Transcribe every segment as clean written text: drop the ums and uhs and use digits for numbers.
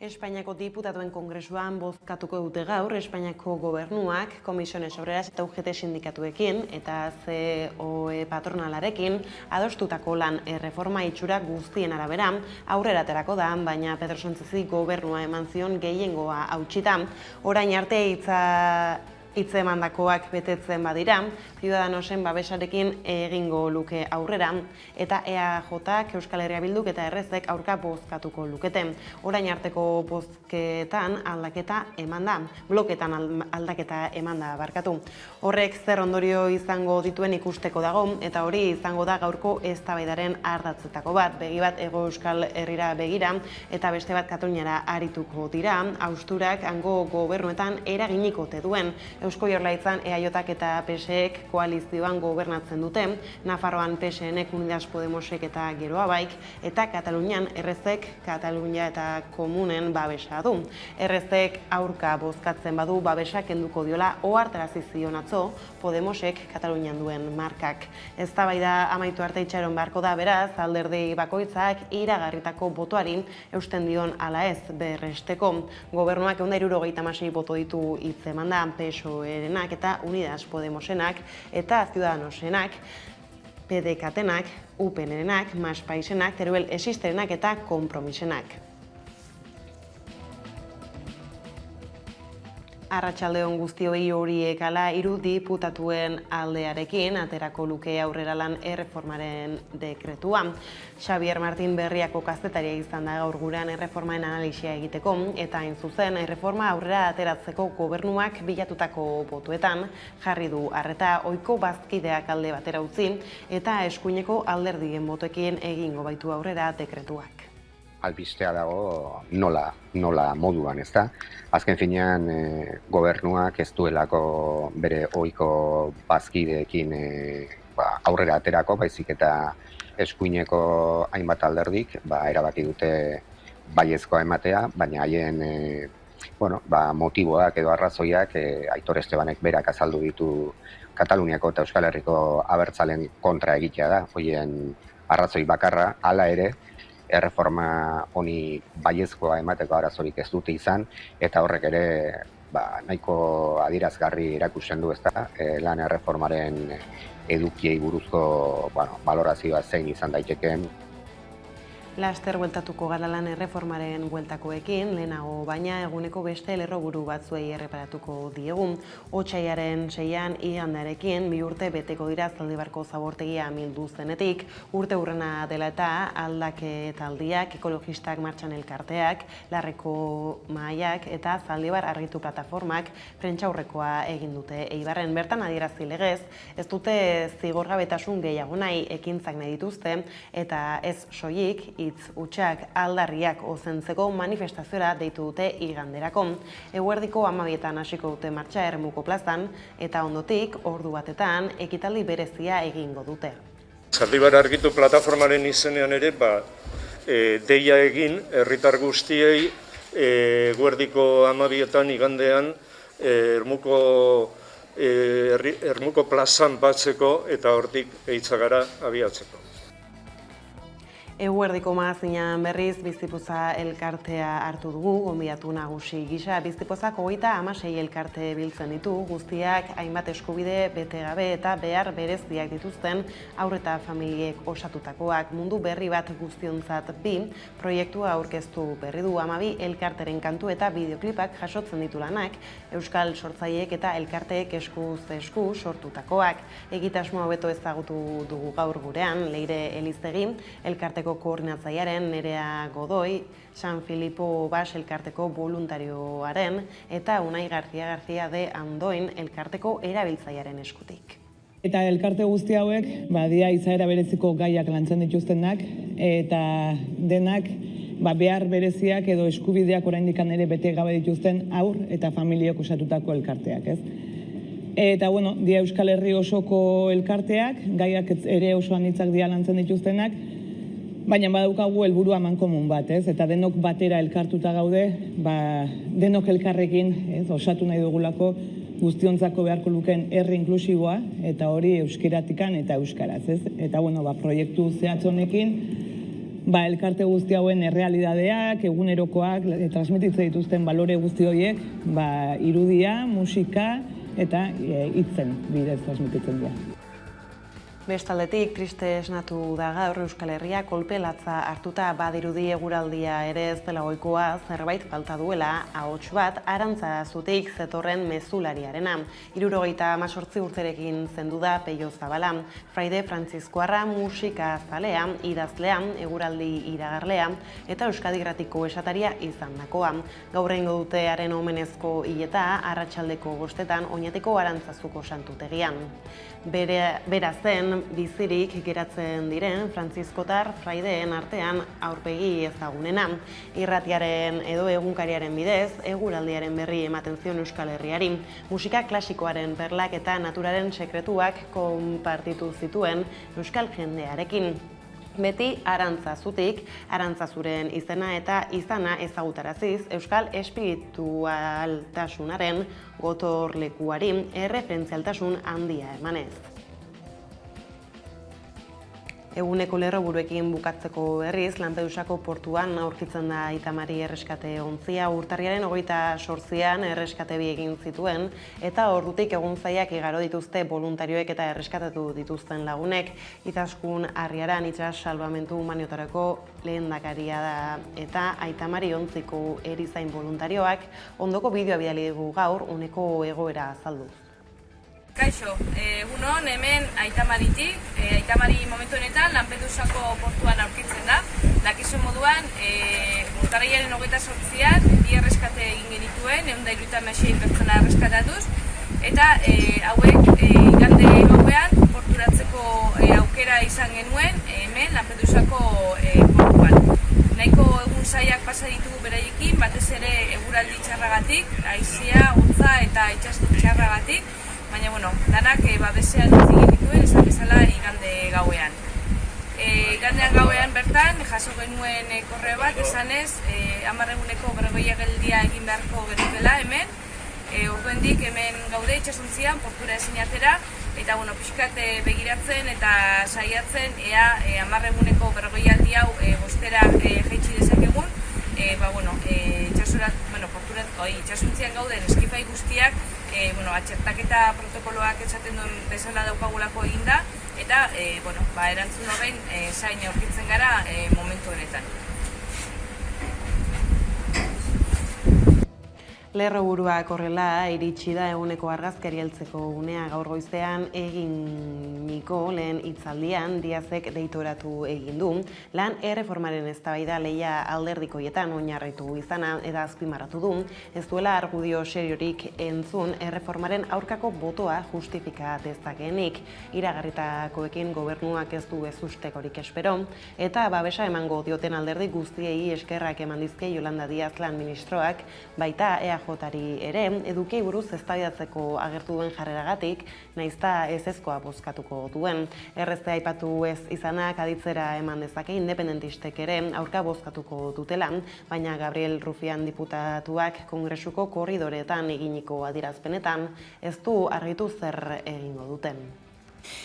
Espainiako diputatuen kongresuan bozkatuko dute gaur Espainiako gobernuak Comisiones Obreras eta UGT sindikatuekin eta COE patronalarekin adostutako lan erreforma itxura guztien arabera aurrera aterako da, baina Pedro Sánchezi gobernua eman zion gehiengoa hautsita. Orain arte hitz emandakoak betetzen badira, Ciudadanosen babesarekin egingo luke aurrera, eta EAJak, Euskal Herria Bilduk eta Errezek aurka bozkatuko lukete. Orain arteko bozketan aldaketa eman da, bloketan aldaketa eman da barkatu. Horrek zer ondorio izango dituen ikusteko dago, eta hori izango da gaurko eztabaidaren ardatzetako bat, begi bat Hego Euskal Herrira begira, eta beste bat Kataluniara arituko dira, hausturak hango gobernuetan eraginik ote duen. Eusko Jaurlaritzan EAJak eta PSek koalizioan gobernatzen dute, Nafarroan PSNek Unidas Podemosek eta Geroa Baik, eta Katalunian Errezek Katalunia eta Komunen babesa du. Errezek aurka bozkatzen badu babesa kenduko diola ohartarazi zion atzo Podemosek Katalunian duen markak. Eztabaida amaitu arte itxaron beharko da beraz, alderdi bakoitzak iragarritako botoari eusten dion ala ez berresteko. Gobernuak 176 boto ditu hitzemanda, PSOE-renak eta Unidas Podemosenak eta Ciudadanosenak, PDKtenak, UPN-renak, Mas Paisenak, Teruel Existerenak eta Konpromisenak. Arratsaldeon guztioi horiek ala hiru diputatuen aldearekin aterako luke aurrera lan erreformaren dekretua. Xabier Martin Berriako kazetaria izan da gaur gurean erreformaren analisia egiteko eta hain zuzen erreforma aurrera ateratzeko gobernuak bilatutako botuetan jarri du arreta ohiko bazkideak alde batera utzi eta eskuineko alderdien botoekin egingo baitu aurrera dekretuak. Albistea dago nola moduan, ezta? Azken finean gobernuak ez duelako bere ohiko bazkideekin aurrera aterako, baizik eta eskuineko hainbat alderdik erabaki dute baiezkoa ematea, baina haien motiboak edo arrazoiak Aitor Estebanek berak azaldu ditu Kataluniako eta Euskal Herriko abertzalen kontra egitea da, horien arrazoi bakarra, hala ere, erreforma honi baiezkoa emateko arazorik ez dute izan, eta horrek ere nahiko adierazgarri erakusten du ezta, lan erreformaren edukiei buruzko balorazioa zein izan daitekeen. Laster bueltatuko gara lan erreformaren bueltakoekin, lehenago baina eguneko beste lerroburu batzuei erreparatuko diegu. Otsaiaren 6an igandearekin 2 urte beteko dira Zaldibarko zabortegia amildu zenetik, urte hurrena dela eta aldaketaldiak, ekologistak martxan elkarteak, Larreko mahaiak eta Zaldibar argitu plataformak prentsaurrekoa egin dute Eibarren. Bertan adierazi legez, ez dute zigorgabetasun gehiago nahi ekintzak nahi dituzte eta ez soilik hitz hutsak aldarriak ozentzeko manifestaziora deitu dute iganderako. Eguerdiko 12etan hasiko dute martxa Ermuko plazan eta ondotik ordu batetan ekitaldi berezia egingo dute. Zaldibar argitu plataformaren izenean ere deia egin herritar guztiei eguerdiko 12etan igandean Ermuko plazan batzeko eta hortik Eitzagara abiatzeko. Eguerdiko magazinean berriz Biztipoza elkartea hartu dugu, gonbidatu nagusi gisa. Biztipozak 36 elkarte biltzen ditu, guztiak hainbat eskubide bete gabe eta behar bereziak dituzten haur eta familiek osatutakoak. Mundu berri bat guztionzat 2 proiektua aurkeztu berri du 12 elkarteren kantu eta bideoklipak jasotzen ditu lanak, euskal sortzaileek eta elkarteek eskuz esku sortutakoak. Egitasmo hobeto ezagutu dugu gaur gurean, Leire Elizegi, elkarteko koordinatzailearen Nerea Godoi, San Filipo Bas elkarteko voluntarioaren eta Unai García de Andoin elkarteko erabiltzailearen eskutik. Eta elkarte guzti hauek dira izaera bereziko gaiak lantzen dituztenak eta denak behar bereziak edo eskubideak oraindik ere bete gabe dituzten haur eta familiok osatutako elkarteak, ez? Eta dira Euskal Herri osoko elkarteak, gaiak ere oso anitzak dira lantzen dituztenak, baina badaukagu helburu amankomun bat, ez? Eta denok batera elkartuta gaude, denok elkarrekin, ez? Osatu nahi dugulako guztiontzako beharko lukeen herri inklusiboa, eta hori euskeratikan eta euskaraz, ez? Eta proiektu zehatz honekin elkarte guzti hauen errealidadeak, egunerokoak, transmititzen dituzten balore guzti horiek, irudia, musika eta hitzen bidez transmititzen dira. Bestaldetik, triste esnatu da gaur Euskal Herria kolpe latza hartuta badirudi eguraldia ere ez dela ohikoa, zerbait falta duela ahots bat Arantzazutik zetorren mezulariarena. 78 urterekin zendu da Peio Zabala, fraide frantziskoarra, musika zalea, idazlea, eguraldi iragarlea eta Euskadi Irratiko esataria izandakoa. Gaur egingo dute haren omenezko hileta arratsaldeko 5etan Oñatiko Arantzazuko santutegian. Bera zen bizirik geratzen diren frantziskotar fraideen artean aurpegi ezagunena. Irratiaren edo egunkariaren bidez, eguraldiaren berri ematen zion Euskal Herriari. Musika klasikoaren perlak eta naturaren sekretuak konpartitu zituen Euskal jendearekin. Beti Arantzazutik, Arantzazuren izena eta izana ezagutaraziz Euskal espiritualtasunaren gotorlekuari erreferentzialtasun handia emanez. Eguneko lerroburuekin bukatzeko berriz, Lampedusako portuan aurkitzen da Aita Mari erreskate ontzia. Urtarriaren 28an erreskate bi egin zituen eta ordutik egun zaiak igaro dituzte voluntarioek eta erreskatatu dituzten lagunek. Izaskun Arriaran itsas salbamentu humaniotarako lehendakaria da eta Aita Mari ontziko erizain voluntarioak ondoko bideoa bidali dugu gaur uneko egoera azalduz. Kaixo, egunon hemen Aita Maritik, Aita Mari momentu honetan Lampedusako portuan aurkitzen da. Dakizuen moduan, urtarriaren 28an bi erreskate egin genituen, 176 pertsona erreskatatuz, eta hauek igande gauean porturatzeko aukera izan genuen hemen Lampedusako portuan. Nahiko egun zaiak pasa ditugu beraiekin, batez ere eguraldi txarragatik, haizea, hotza eta itsastu txarragatik, baina, danak babesean utzi genituen, esan bezala igande gauean. Igandean gauean bertan, jaso genuen korreo bat, esanez, 10 eguneko berrogei geldia egin beharko genukela hemen, orduendik hemen gaude itsasontzian, portura ezin atera, eta, pixkat begiratzen eta saiatzen, ea 10 eguneko berrogei aldi hau bostera jaitsi dezakegun, itsasontzian gauden eskifai guztiak atxertaketa protokoloak esaten duen bezala daukagulako eginda eta erantzun horrein zain aurkitzen gara momentu honetan. Lerroburuak horrela iritsi da eguneko argazkari heltzeko unea gaur goizean eginiko lehen hitzaldian Diazek deitoratu egin du. Lan erreformaren eztabaida lehia alderdikoietan oinarritu izana eta azpimarratu du. Ez duela argudio seriorik entzun erreformaren aurkako botoa justifika dezakeenik. Iragarritakoekin gobernuak ez du ezustekorik espero eta babesa emango dioten alderdi guztiei eskerrak eman dizkie Yolanda Díaz lan ministroak, baita EAJari ere, edukei buruz eztabaidatzeko agertu duen jarreragatik, naizta ezezkoa bozkatuko duen. Erreztea aipatu ez izanak aditzera eman dezake independentistek ere aurka bozkatuko dutela, baina Gabriel Rufián diputatuak Kongresuko korridoretan eginiko adierazpenetan ez du argitu zer egingo duten.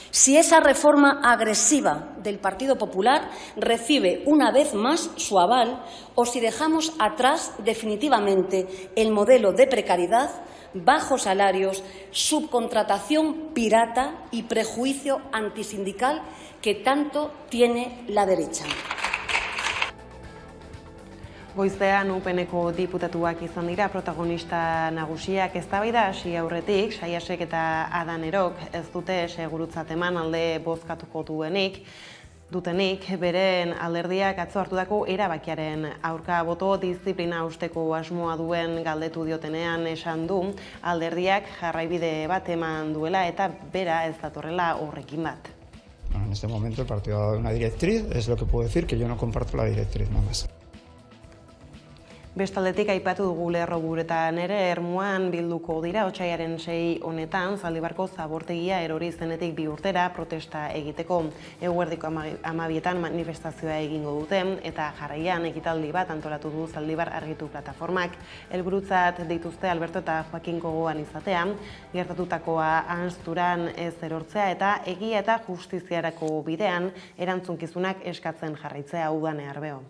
Si esa reforma agresiva del Partido Popular recibe una vez más su aval o si dejamos atrás definitivamente el modelo de precariedad, bajos salarios, subcontratación pirata y prejuicio antisindical que tanto tiene la derecha. Goizean UPNeko diputatuak izan dira protagonista nagusiak eztabaida hasi aurretik, Saiasek eta Adanerok ez dute segurutzat eman alde bozkatuko dutenik, beren alderdiak atzo hartutako erabakiaren aurka boto disiplina usteko asmoa duen galdetu diotenean esan du, alderdiak jarraibide bat eman duela eta bera ez datorrela horrekin bat. En este momento el partido ha dado una directriz, es lo que puedo decir, que yo no comparto la directriz nada más. Bestaldetik aipatu dugu Lerroburuetan ere Ermuan bilduko dira otsailaren 6 honetan Zaldibarko zabortegia erori zenetik 2 urtera protesta egiteko. Eguerdiko 12etan manifestazioa egingo dute eta jarraian ekitaldi bat antolatu du Zaldibar Argitu plataformak. Helburutzat dituzte Alberto eta Joakin gogoan izatea, gertatutakoa ahazturan ez erortzea eta egia eta justiziarako bidean erantzunkizunak eskatzen jarraitzea Udane Arbeo.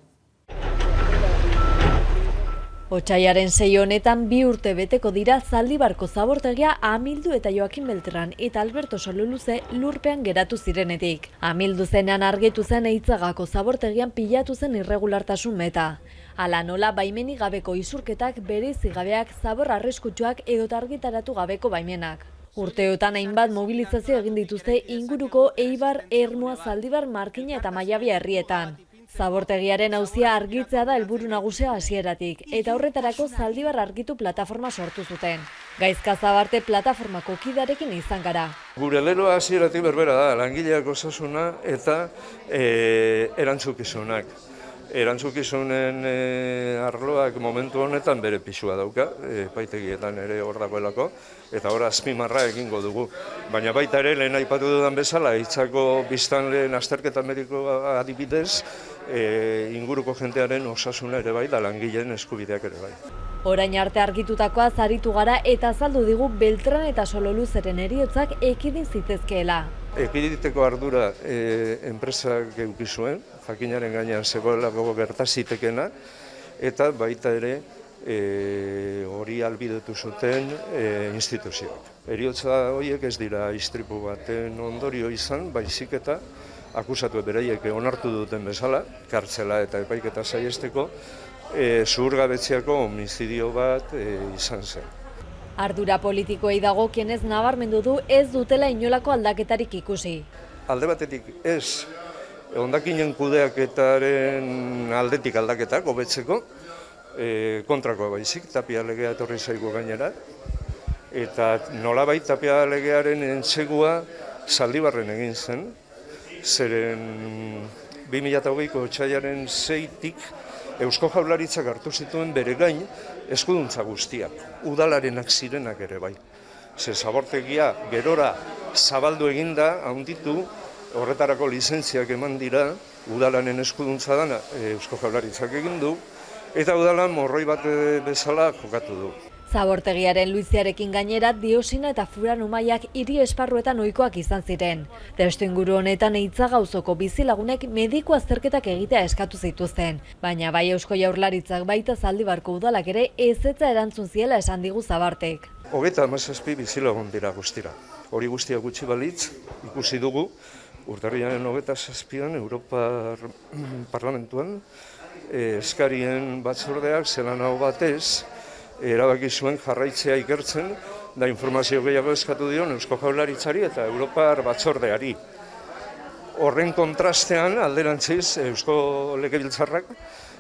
Otsailaren 6 honetan 2 urte beteko dira Zaldibarko zabortegia Amildu eta Joakin Beltran eta Alberto Sololuze lurpean geratu zirenetik. Amildu zenean argitu zen Eitzagako zabortegian pilatu zen irregulartasun meta. Hala nola baimenik gabeko isurketak, bereizi gabeak, zabor arriskutsuak edo argitaratu gabeko baimenak. Urteotan hainbat mobilizazio egin dituzte inguruko Eibar, Ermua, Zaldibar, Markina eta Maiabia herrietan. Zabortegiaren auzia argitzea da helburu nagusia hasieratik, eta horretarako Zaldibar Argitu plataforma sortu zuten. Gaizka Zabarte plataformako kidearekin izan gara. Gure leloa hasieratik berbera da, langileak osasuna eta erantzukizunak. Erantzukizunen arloak momentu honetan bere pisua dauka, epaitegietan ere hor dagoelako, eta hor azpimarra egingo dugu. Baina baita ere, lehen aipatu dudan bezala, Eitzako biztanleen azterketa medikoa adibidez, inguruko jentearen osasuna ere bai, da langileen eskubideak ere bai. Orain arte argitutakoa zaritu gara eta azaldu digu Beltran eta Sololuzeren heriotzak ekidin zitezkeela. Ekiditeko ardura enpresak eduki zuen, jakinaren gainean zegoelako gerta zitekena, eta baita ere hori ahalbidetu zuten instituzioak. Heriotza horiek ez dira istripu baten ondorio izan, baizik eta akusatu beraiek onartu duten bezala, kartzela eta epaiketa saihesteko, zuhurgabetzeako homizidio bat izan zen. Ardura politikoei dagokienez nabarmendu du ez dutela inolako aldaketarik ikusi. Alde batetik ez, hondakinen kudeaketaren aldetik aldaketak hobetzeko, kontrakoa baizik, Tapia legea etorri zaigu gainera, eta nolabait Tapia legearen entsegua Zaldibarren egin zen, zeren 2008ko otsailaren 6tik Eusko Jaurlaritzak hartu zituen bere gain eskuduntza guztiak, udalarenak zirenak ere bai. Ze zabortegia gerora zabaldu eginda, handitu, horretarako lizentziak eman dira, udalanen eskuduntza dana Eusko Jaurlaritzak egin du, eta udalan morroi bat bezala jokatu du. Zabortegiaren luiziarekin gainera diosina eta furano mailak hiri esparruetan ohikoak izan ziren. Testuinguru honetan Eitzaga auzoko bizilagunek mediku azterketak egitea eskatu zituzten, baina bai Eusko Jaurlaritzak baita Zaldibarko udalak ere ezetza erantzun ziela esan digu Zabartek. 37 bizilagun dira guztira. Hori guztia gutxi balitz, ikusi dugu, urtarrilaren 27an Europar Parlamentuan eskarien batzordeak zelan hau batez, erabaki zuen jarraitzea ikertzen, da informazio gehiago eskatu dion Eusko Jaurlaritzari eta Europar Batzordeari. Horren kontrastean, alderantziz, Eusko Legebiltzarrak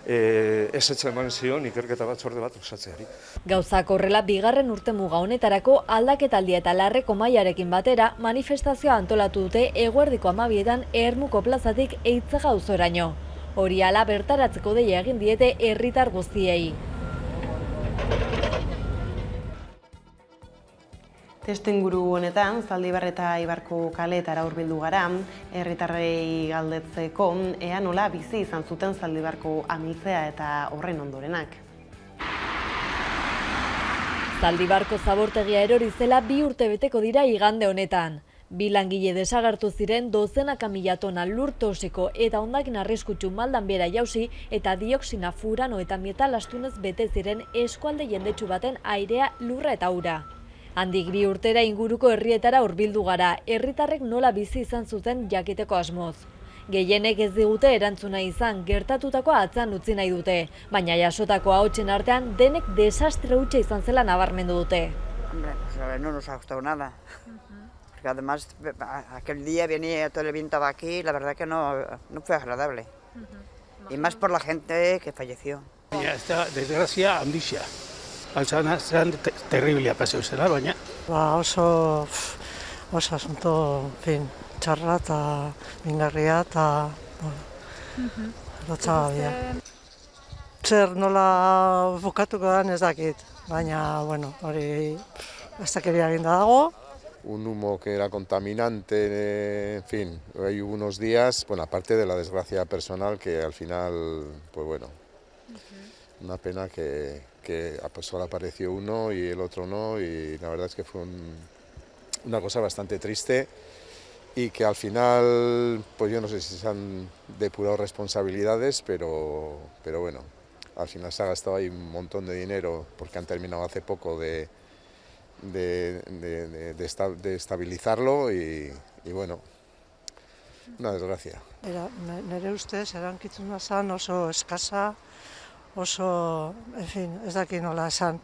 ezetza eman zion ikerketa batzorde bat osatzeari. Gauzak horrela, bigarren urtemuga honetarako aldaketaldia eta larreko mailarekin batera manifestazioa antolatu dute eguerdiko 12etan Ermuko plazatik Eitzaga auzoraino. Hori hala bertaratzeko deia egin diete herritar guztiei. Testuinguru honetan, Zaldibar eta Eibarko kaleetara hurbildu gara, herritarrei galdetzeko ea nola bizi izan zuten Zaldibarko amiltzea eta horren ondorenak. Zaldibarko zabortegia erori zela 2 urte beteko dira igande honetan. 2 langile desagertu ziren dozenaka mila tona lur toxiko eta hondakin arriskutsu maldan bera jausi eta dioxina, furano eta metal astunez bete ziren eskualde jendetsu baten airea, lurra eta ura. Handik 2 urtera inguruko herrietara hurbildu gara, herritarrek nola bizi izan zuten jakiteko asmoz. Gehienek ez digute erantzuna izan, gertatutakoa atzean utzi nahi dute, baina jasotako ahotsen artean denek desastre hutsa izan zela nabarmendu dute. Hombre, pues no nos ha gustado nada. Porque además aquel día venía todo el viento aquí y la verdad que no fue agradable. Y más por la gente que falleció. Esta desgracia handia. Altzan terriblea paseu zela, baina. Oso asunto, txarra eta mingarria eta lotxagabia. zer nola bukatuko den ez dakit, baina, bueno, hori astakeria eginda dago. Un humo que era contaminante, en fin, hay unos días, bueno, aparte de la desgracia personal que al final, pues bueno, una pena que pues solo apareció uno y el otro no, y la verdad es que fue una cosa bastante triste y que al final, pues yo no sé si se han depurado responsabilidades, pero bueno, al final se ha gastado ahí un montón de dinero porque han terminado hace poco de estabilizarlo y bueno, una desgracia. Nire ustez, erantzuna zen oso eskasa, oso, en fin, ez dakit nola esan.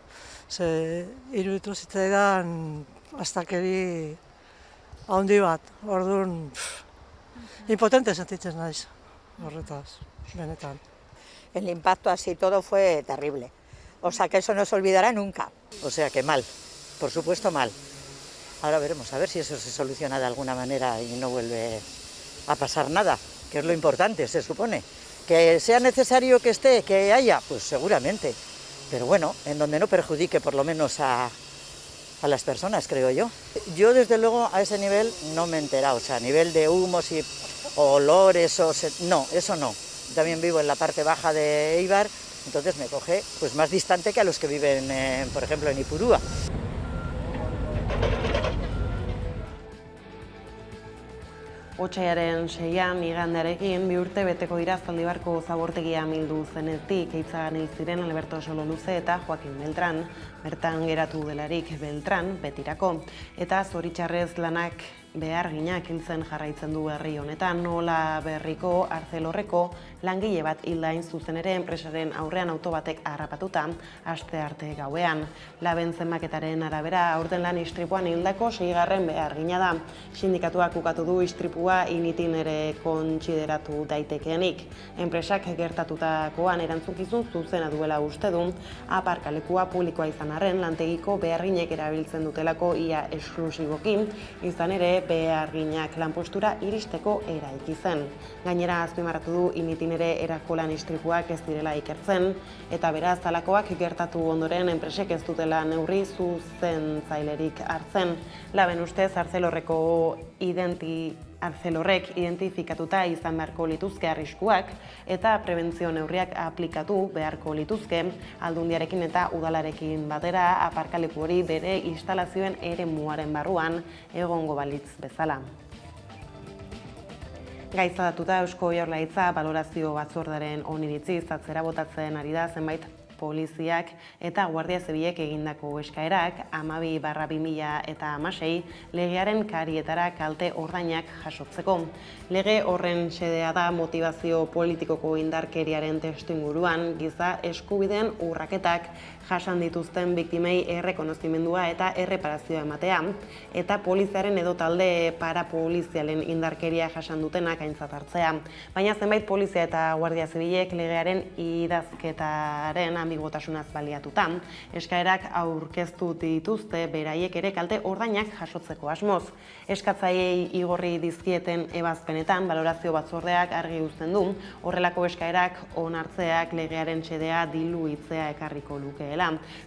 Ze iruditu zitzaidan astakeri handi bat, orduan impotente sentitzen naiz horretaz, benetan. El impacto así todo fue terrible. O sea que eso no se olvidará nunca. O sea que mal, por supuesto mal. Ahora veremos, a ver si eso se soluciona de alguna manera y no vuelve a pasar nada, que es lo importante, se supone. Que sea necesario que esté, que haya, pues seguramente. Pero bueno, en donde no perjudique por lo menos a las personas, creo yo. Yo desde luego a ese nivel no me he enterado, o sea, a nivel de humos y olores, no, eso no. También vivo en la parte baja de Eibar, entonces me coge pues más distante que a los que viven, por ejemplo, en Ipurúa. Otsaiaren 6an igandearekin 2 urte beteko dira Zaldibarko zabortegia amildu zenetik hitzagan hil ziren Alberto Sololuze eta Joaquin Beltran, bertan geratu delarik Beltran betirako. Eta zoritxarrez lanak beharginak hiltzen jarraitzen du herri honetan, Nola Berriko Arcelorreko langile bat hildain zuzen ere enpresaren aurrean auto batek harrapatuta aste arte gauean. Laben zenbaketaren arabera aurten lan istripuan hildako 6. behargina da. Sindikatuak ukatu du istripua initin ere kontsideratu daitekeenik. Enpresak gertatutakoan erantzukizun zuzena duela uste du, aparkalekua publikoa izan arren lantegiko beharginek erabiltzen dutelako ia esklusibokin, izan ere beharginak lanpostura iristeko eraiki zen. Gainera azpimarratu du initin ere erako lan istripuak ez direla ikertzen, eta beraz talakoak gertatu ondoren enpresek ez dutela neurri zuzentzailerik hartzen. Laben ustez Arcelorrek identifikatuta izan beharko lituzke arriskuak eta prebentzio neurriak aplikatu beharko lituzke Aldundiarekin eta udalarekin batera aparkaleku hori bere instalazioen eremuaren barruan egongo balitz bezala. Gaizadatuta Eusko Jaurlaritza balorazio batzordearen oniritziz atzera botatzen ari da zenbait poliziak eta Guardia Zibilek egindako eskaerak 12/2016 legearen karietara kalte ordainak jasotzeko. Lege horren xedea da motivazio politikoko indarkeriaren testuinguruan giza eskubideen urraketak jasan dituzten biktimei errekonozimendua eta erreparazioa ematea, eta poliziaren edo talde parapolizialen indarkeria jasan dutenak aintzat hartzea. Baina zenbait polizia eta Guardia Zibilek legearen idazketaren ambiguotasunaz baliatuta, eskaerak aurkeztu dituzte beraiek ere kalte ordainak jasotzeko asmoz. Eskatzaileei igorri dizkieten ebazpenetan balorazio batzordeak argi uzten du, horrelako eskaerak onartzeak legearen xedea diluitzea ekarriko lukeela.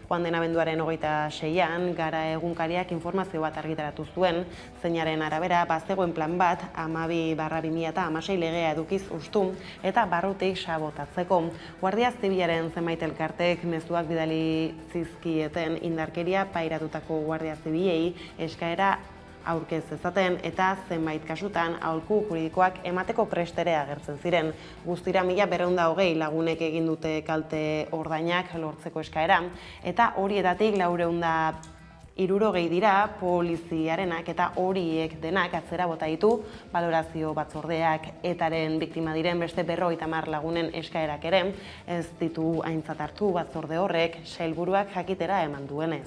Joan den abenduaren 26an, Gara egunkariak informazio bat argitaratu zuen, zeinaren arabera bazegoen plan bat 12/2016 legea edukiz hustu eta barrutik sabotatzeko. Guardia Zibilaren zenbait elkartek mezuak bidali zizkieten indarkeria pairatutako Guardia Zibilei eskaera aurkez ezaten eta zenbait kasutan aholku juridikoak emateko prestere agertzen ziren. Guztira 1220 lagunek egin dute kalte ordainak lortzeko eskaera eta horietatik 460 dira poliziarenak eta horiek denak atzera bota ditu balorazio batzordeak. Etaren biktima diren beste 50 lagunen eskaerak ere ez ditu aintzat hartu batzorde horrek sailburuak jakitera eman duenez.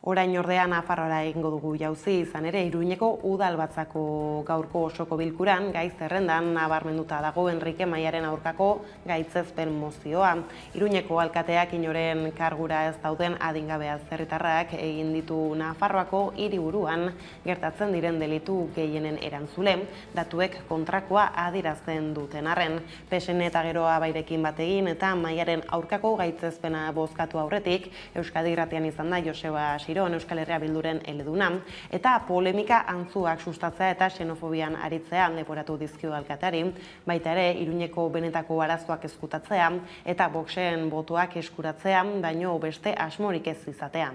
Orain ordea Nafarroara egingo dugu jauzi, izan ere Iruñeko udalbatzako gaurko osoko bilkuran gai zerrendan nabarmenduta dago Enrique Maiaren aurkako gaitzezpen mozioa. Iruñeko alkateak inoren kargura ez dauden adingabea herritarrak egin ditu Nafarroako hiriburuan gertatzen diren delitu gehienen erantzule, datuek kontrakoa adierazten duten arren. PSN eta Geroa bairekin bategin eta Maiaren aurkako gaitzezpena bozkatu aurretik, Euskadi Irratian izan da Joseba Euskal Herria Bilduren eleduna, eta polemika antzuak sustatzea eta xenofobian aritzea leporatu dizkio alkateari, baita ere Iruñeko benetako arazoak ezkutatzea eta Voxen botoak eskuratzea, baino beste asmorik ez izatea.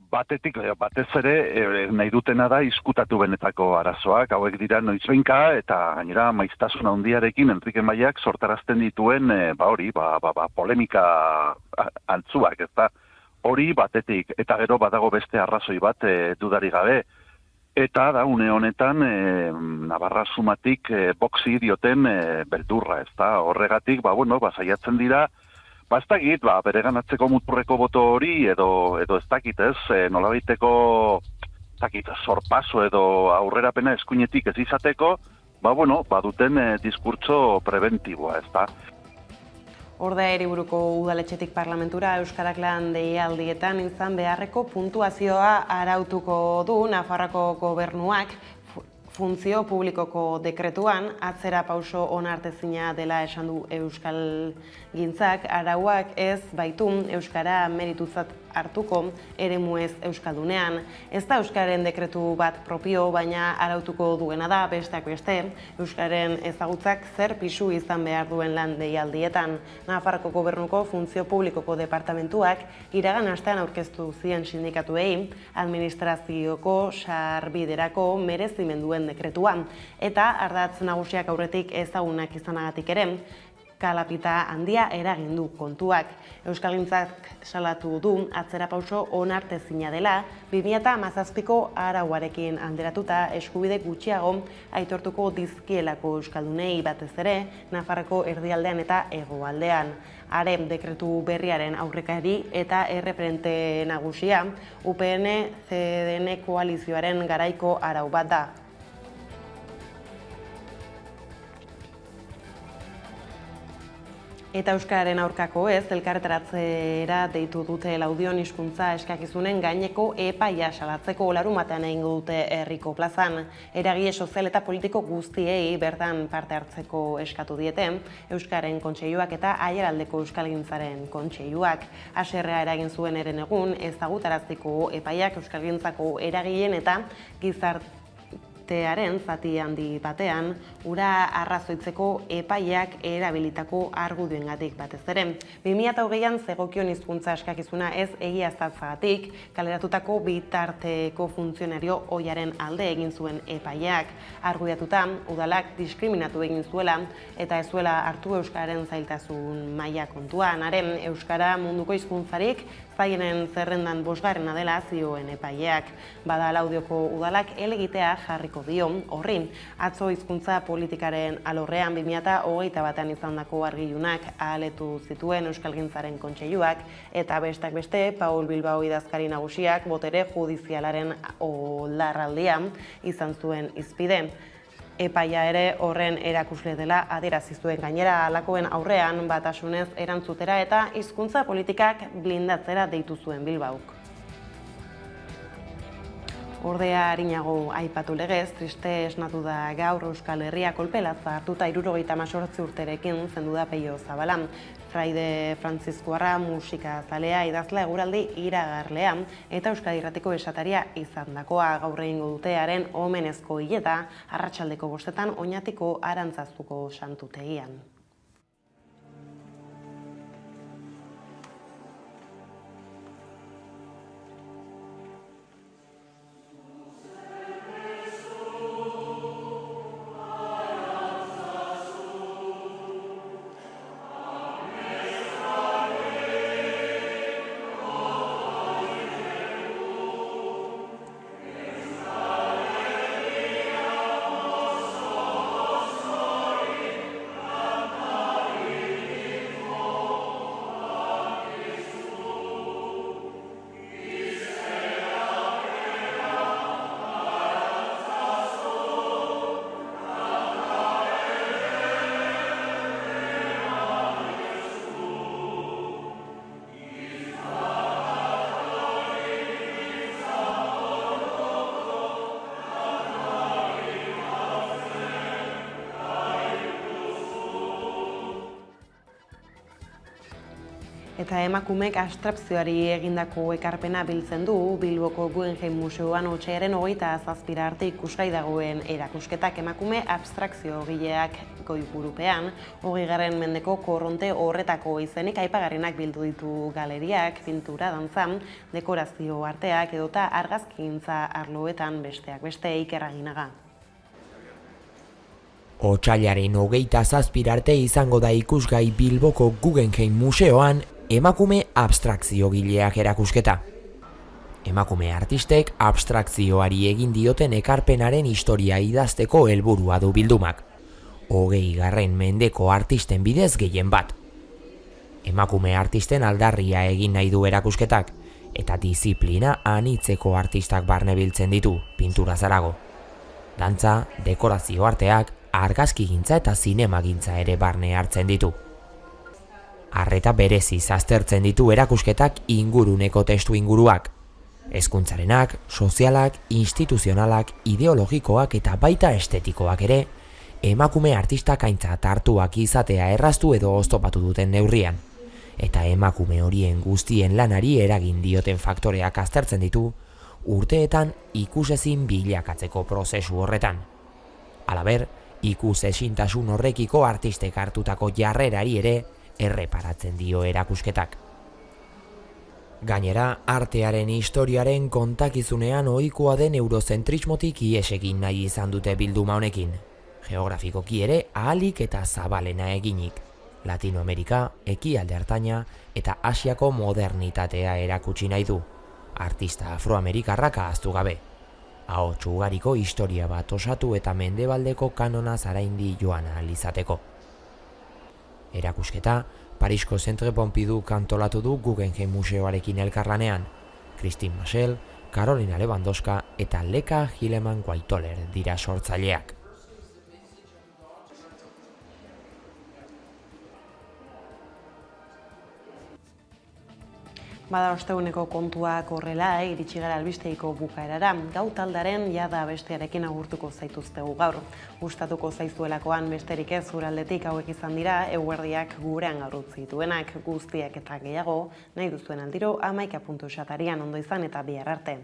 Batetik, batez ere, nahi dutena da izkutatu benetako arazoak, hauek dira noizbenka eta gainera maiztasun handiarekin Enrique Maiak sortarazten dituen polemika antzuak, ez da? Hori batetik, eta gero badago beste arrazoi bat dudari gabe. Eta da, une honetan, Navarra sumatik boxi dioten beldurra, ez da? Horregatik, saiatzen dira, ez dakit, bereganatzeko muturreko boto hori, edo ez dakit, ez? Nolabaiteko, sorpaso edo aurrerapena eskuinetik ez izateko, baduten diskurtso preventiboa, ez da? Ordea Hiriburuko udaletxetik parlamentura Euskarak Lan deialdietan izan beharreko puntuazioa arautuko du Nafarroako gobernuak funtzio publikoko dekretuan atzera pauso onartezina dela esan du Euskalgintzak, arauak ez baitu Euskara meritutzat hartuko eremuez Euskaldunean. Ez da Euskaren dekretu bat propio, baina arautuko duena da besteak beste, Euskaren ezagutzak zer pisu izan behar duen lan deialdietan. Nafarroko gobernuko funtzio publikoko departamentuak iragan astean aurkeztu zien sindikatuei administrazioko sarbiderako merezimenduen dekretua. Eta ardatz nagusiak aurretik ezagunak izanagatik ere, kalapita handia eragin du kontuak. Euskalgintzak salatu du atzera pauso onartezina dela 2017ko arauarekin alderatuta eskubide gutxiago aitortuko dizkielako euskaldunei batez ere Nafarroko erdialdean eta hegoaldean. Are dekretu berriaren aurrekari eta erreferente nagusia UPN-CDN koalizioaren garaiko arau bat da. Eta Euskararen aurkako ez, elkarretaratzera deitu dute Laudion hizkuntza eskakizunen gaineko epaia salatzeko larunbatean egingo dute herriko plazan. Eragile sozial eta politiko guztiei bertan parte hartzeko eskatu diete, Euskararen kontseiluak eta Aiaraldeko Euskalgintzaren kontseiluak. Haserrea eragin zuen eren egun, ezagutarazteko epaiak Euskalgintzako eragileen eta gizartearen zati handi batean, ura arrazoitzeko epaiak erabilitako argudioengatik batez ere. 2020an zegokion hizkuntza eskakizuna ez egiaztatzagatik, kaleratutako bitarteko funtzionario ohiaren alde egin zuen epaiak. Argudiatuta, udalak diskriminatu egin zuela eta ez zuela hartu Euskararen zailtasun maila kontuan. Haren, Euskara munduko hizkuntzarik zaienen zerrendan 5. dela zioen epaileak. Bada Laudioko udalak helegitea jarriko dio horrin. Atzo hizkuntza politikaren alorrean 2021an izandako argilunak ahaletu zituen Euskalgintzaren kontseiluak eta besteak beste Paul Bilbao idazkari nagusiak botere judizialaren oldarraldian izan zuen hizpide. Epaia ere horren erakusle dela adierazi zuen gainera halakoen aurrean batasunez erantzutera eta hizkuntza politikak blindatzera deitu zuen Bilbaok. Ordea arinago aipatu legez, triste esnatu da gaur Euskal Herria kolpelatza hartuta 78 urterekin zendu da Peio Zabala. Fraide Frantziskoarra musika zalea idazla eguraldi iragarlea eta Euskadi Irratiko esataria izandakoa gaur egingo dutearen omenezko hileta arratsaldeko 5etan Oñatiko Arantzaztuko santutegian. Eta emakumek abstrakzioari egindako ekarpena biltzen du Bilboko Guggenheim Museoan otsailaren 27 arte ikusgai dagoen erakusketak emakume abstrakziogileak goiburupean, 20. mendeko korronte horretako izenik aipagarrienak bildu ditu galeriak, pintura, dantza, dekorazio arteak edota argazkigintza arloetan besteak beste Iker Aginaga. Otsailaren 27 arte izango da ikusgai Bilboko Guggenheim Museoan emakume abstrakziogileak erakusketa. Emakume artistek abstrakzioari egin dioten ekarpenaren historia idazteko helburua du bildumak. 20. mendeko artisten bidez gehien bat. Emakume artisten aldarria egin nahi du erakusketak, eta diziplina anitzeko artistak barne biltzen ditu, pintura zarago. Dantza, dekorazio arteak, argazkigintza eta zinemagintza ere barne hartzen ditu. Arreta bereziz aztertzen ditu erakusketak inguruneko testu inguruak. Hezkuntzarenak, sozialak, instituzionalak, ideologikoak eta baita estetikoak ere, emakume artistak aintzat hartuak izatea erraztu edo oztopatu duten neurrian. Eta emakume horien guztien lanari eragin dioten faktoreak aztertzen ditu, urteetan ikusezin bilakatzeko prozesu horretan. Halaber, ikusezintasun horrekiko artistek hartutako jarrerari ere erreparatzen dio erakusketak. Gainera, artearen historiaren kontakizunean ohikoa den eurozentrismotik ihes egin nahi izan dute bilduma honekin. Geografikoki ere ahalik eta zabalena eginik. Latinoamerika, ekialde hartaina eta Asiako modernitatea erakutsi nahi du. Artista afroamerikarrak ahaztu gabe. Ahots ugariko historia bat osatu eta mendebaldeko kanona zaraindi joan ahal izateko. Erakusketa, Parisko Centre Pompidou antolatu du Guggenheim Museoarekin elkarlanean. Christine Machel, Carolina Lewandowska eta Leka Hilleman-Whiteoller dira sortzaileak. Bada osteguneko kontuak horrela, iritsi gara albisteiko bukaerara. Gau taldaren jada bestearekin agurtuko zaituztegu gaur. Gustatuko zaizuelakoan besterik ez zuraldetik hauek izan dira, eguerdiak gurean gaur utzi dituenak, guztiak eta gehiago, nahi duzuen aldiro 11.6 ondo izan eta bihar arte.